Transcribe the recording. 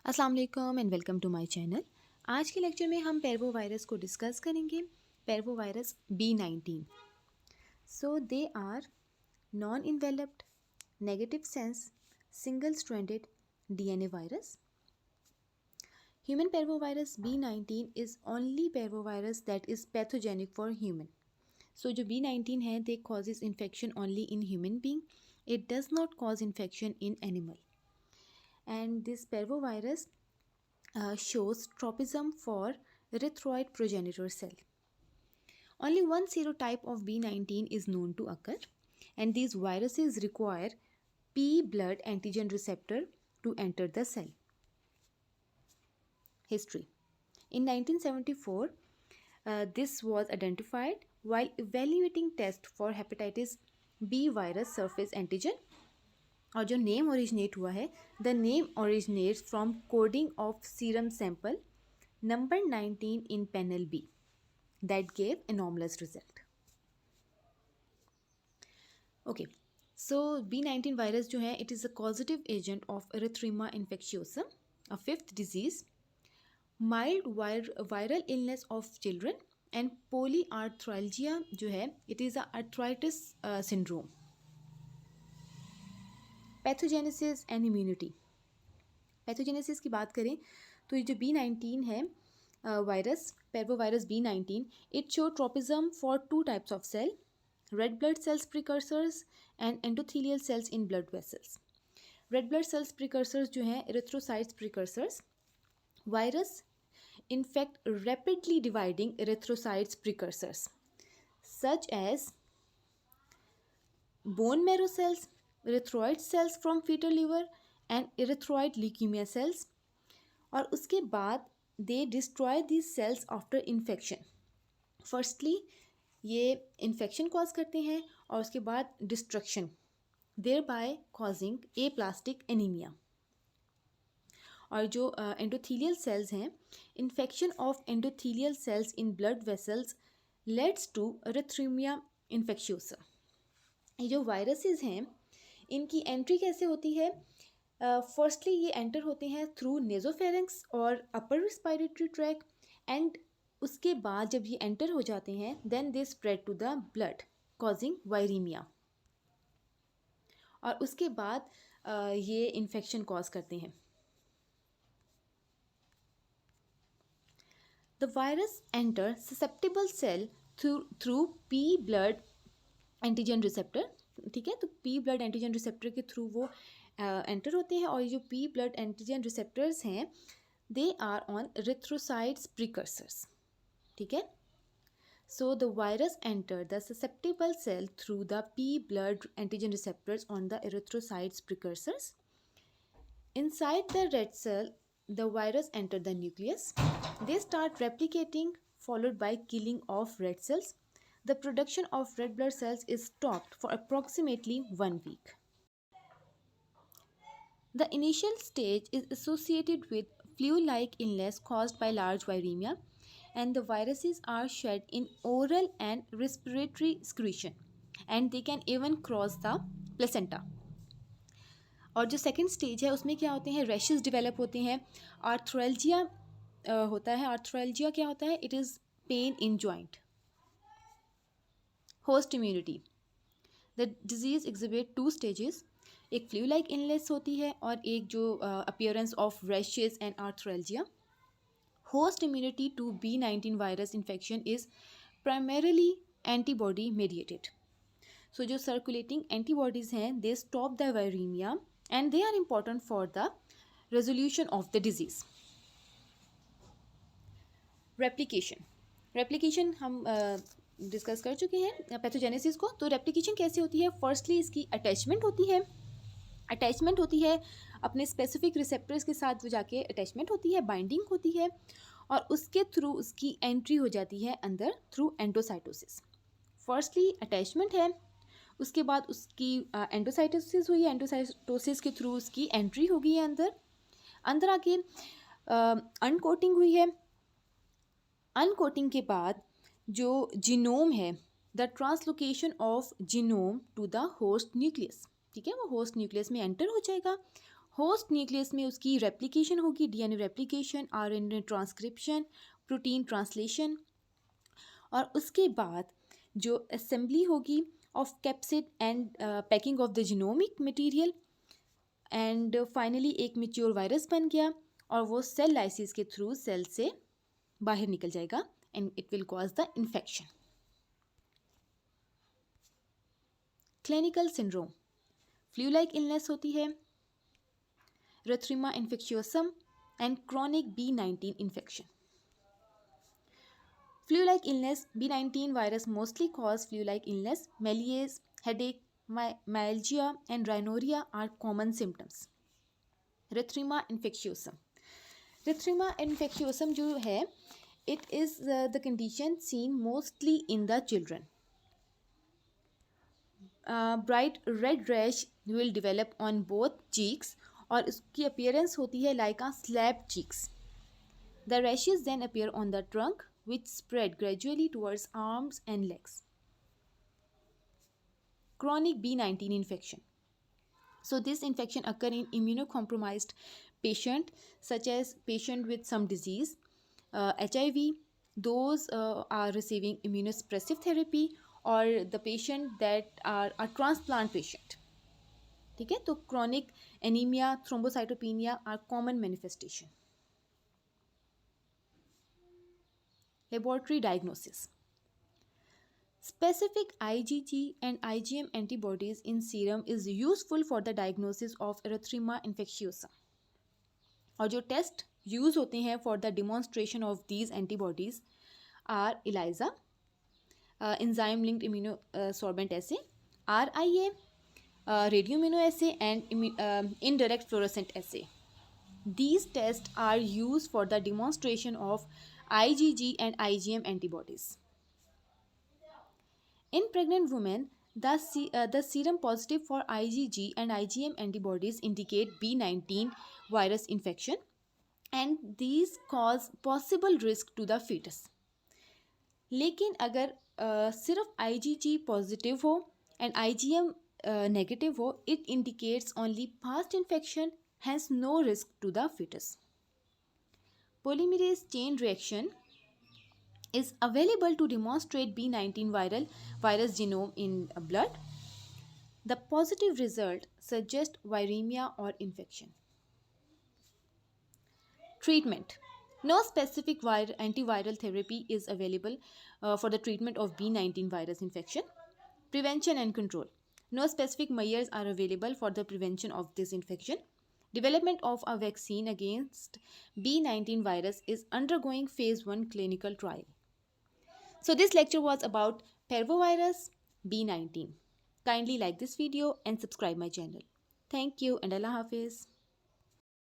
अस्सलाम वालेकुम and welcome to my channel. आज के लेक्चर में हम पेर्वो वायरस को डिस्कस करेंगे। Parvovirus B19। So they are non enveloped negative sense single stranded DNA virus. Human parvovirus B19 is only parvovirus that is pathogenic for human. So जो B19 है they causes infection only in human being. It does not cause infection in animal. And this parvovirus shows tropism for erythroid progenitor cell. Only one serotype of B19 is known to occur, and these viruses require P blood antigen receptor to enter the cell. History. In 1974, this was identified while evaluating test for hepatitis B virus surface antigen. और जो name originate हुआ है, the name originates from coding of serum sample number 19 in panel B that gave anomalous result. Okay, so B19 virus जो है it is a causative agent of erythema infectiosum, a fifth disease, mild viral illness of children and polyarthralgia जो है it is a arthritis syndrome. Pathogenesis and immunity. Pathogenesis की बात करें तो ये जो B19 है virus, parvovirus B19, it show tropism for two types of cell, red blood cells precursors and endothelial cells in blood vessels. Red blood cells precursors जो हैं erythrocytes precursors. Virus infect rapidly dividing erythrocytes precursors such as bone marrow cells, erythroid cells from fetal liver and erythroid leukemia cells। और उसके बाद they destroy these cells after infection। Firstly ये infection cause करते हैं और उसके बाद destruction, thereby causing aplastic anemia। और जो एंडोथेलियल सेल्स हैं, infection of endothelial cells in blood vessels leads to erythema infectiosa. ये जो वायरसेस हैं इनकी एंट्री कैसे होती है? फर्स्टली ये एंटर होते हैं थ्रू नेजोफेरेंक्स और अपर रिस्पायरेटरी ट्रैक, एंड उसके बाद जब ये एंटर हो जाते हैं then they spread to the blood causing viraemia, और उसके बाद ये इन्फेक्शन कॉज करते हैं। The virus enter susceptible cell through P blood antigen receptor. ठीक है, तो पी ब्लड एंटीजन रिसेप्टर के थ्रू वो एंटर होते हैं, और ये जो पी ब्लड एंटीजन रिसेप्टर्स हैं they are on erythrocytes precursors. ठीक है, so the virus enter the susceptible cell through the P blood antigen receptors on the erythrocytes precursors. Inside the red cell the virus enter the nucleus, they start replicating followed by killing of red cells. The production of red blood cells is stopped for approximately 1 week. The initial stage is associated with flu-like illness caused by large viremia, and the viruses are shed in oral and respiratory secretion, and they can even cross the placenta. और जो second stage है उसमें क्या होते हैं, rashes develop होते हैं, आर्थ्रैल्जिया होता है। आर्थ्रैल्जिया क्या होता है? It is pain in joint. Host immunity. The disease exhibit two stages, एक फ्लू लाइक इलनेस होती है और एक जो appearance of rashes and arthralgia. Host immunity to B19 virus infection is primarily antibody mediated. So जो circulating antibodies हैं they stop the viraemia and they are important for the resolution of the disease. Replication हम discuss कर चुके हैं pathogenesis को। तो replication कैसे होती है? फर्स्टली इसकी अटैचमेंट होती है अपने स्पेसिफिक रिसेप्टर्स के साथ, वो जाके अटैचमेंट होती है, बाइंडिंग होती है, और उसके थ्रू उसकी एंट्री हो जाती है अंदर थ्रू एंडोसाइटोसिस। फर्स्टली अटैचमेंट है, उसके बाद उसकी एंडोसाइटोसिस हुई है, एंडोसाइटोसिस के थ्रू उसकी एंट्री हो गई है अंदर आके अनकोटिंग हुई है। अनकोटिंग के बाद जो जीनोम है, the translocation of genome to the host nucleus, ठीक है, वो होस्ट न्यूक्लियस में एंटर हो जाएगा। होस्ट न्यूक्लियस में उसकी रेप्लिकेशन होगी, DNA replication, RNA transcription, protein translation, और उसके बाद जो असेंबली होगी of capsid and packing of the genomic material, and finally एक मैच्योर वायरस बन गया और वो सेल लाइसिस के थ्रू सेल से बाहर निकल जाएगा and it will cause the infection. Clinical syndrome, flu like illness होती है, erythema infectiosum and chronic B19 infection. Flu-like illness, B19 virus mostly cause flu-like illness. Malaise, headache, myalgia, and rhinorrhea are common symptoms. Erythrema infectiosum. Erythrema infectiosum जो है, it is the condition seen mostly in the children. Bright red rash will develop on both cheeks और इसकी appearance होती है like a slapped cheeks. The rashes then appear on the trunk, which spread gradually towards arms and legs. Chronic B19 infection. So this infection occur in immunocompromised patient, such as patient with some disease, HIV, those are receiving immunosuppressive therapy, or the patient that are a transplant patient. ठीक है, तो chronic anemia, thrombocytopenia are common manifestation. Laboratory diagnosis. Specific IgG and IgM antibodies in serum is useful for the diagnosis of erythema infectiosum. और जो test use होते हैं for the demonstration of these antibodies are ELISA, enzyme linked immunosorbent assay, RIA, radioimmunoassay, and indirect fluorescent assay. These tests are used for the demonstration of IgG and IgM antibodies. In pregnant women, the serum positive for IgG and IgM antibodies indicate B19 virus infection, and these cause possible risk to the fetus. लेकिन अगर सिर्फ IgG positive हो and IgM negative हो, it indicates only past infection, hence no risk to the fetus. Polymerase chain reaction is available to demonstrate B19 virus genome in blood. The positive result suggests viremia or infection. Treatment. No specific antiviral therapy is available for the treatment of B19 virus infection. Prevention and control. No specific measures are available for the prevention of this infection. Development of a vaccine against B19 virus is undergoing phase 1 clinical trial. So this lecture was about parvovirus B19. Kindly like this video and subscribe my channel. Thank you and Allah Hafiz.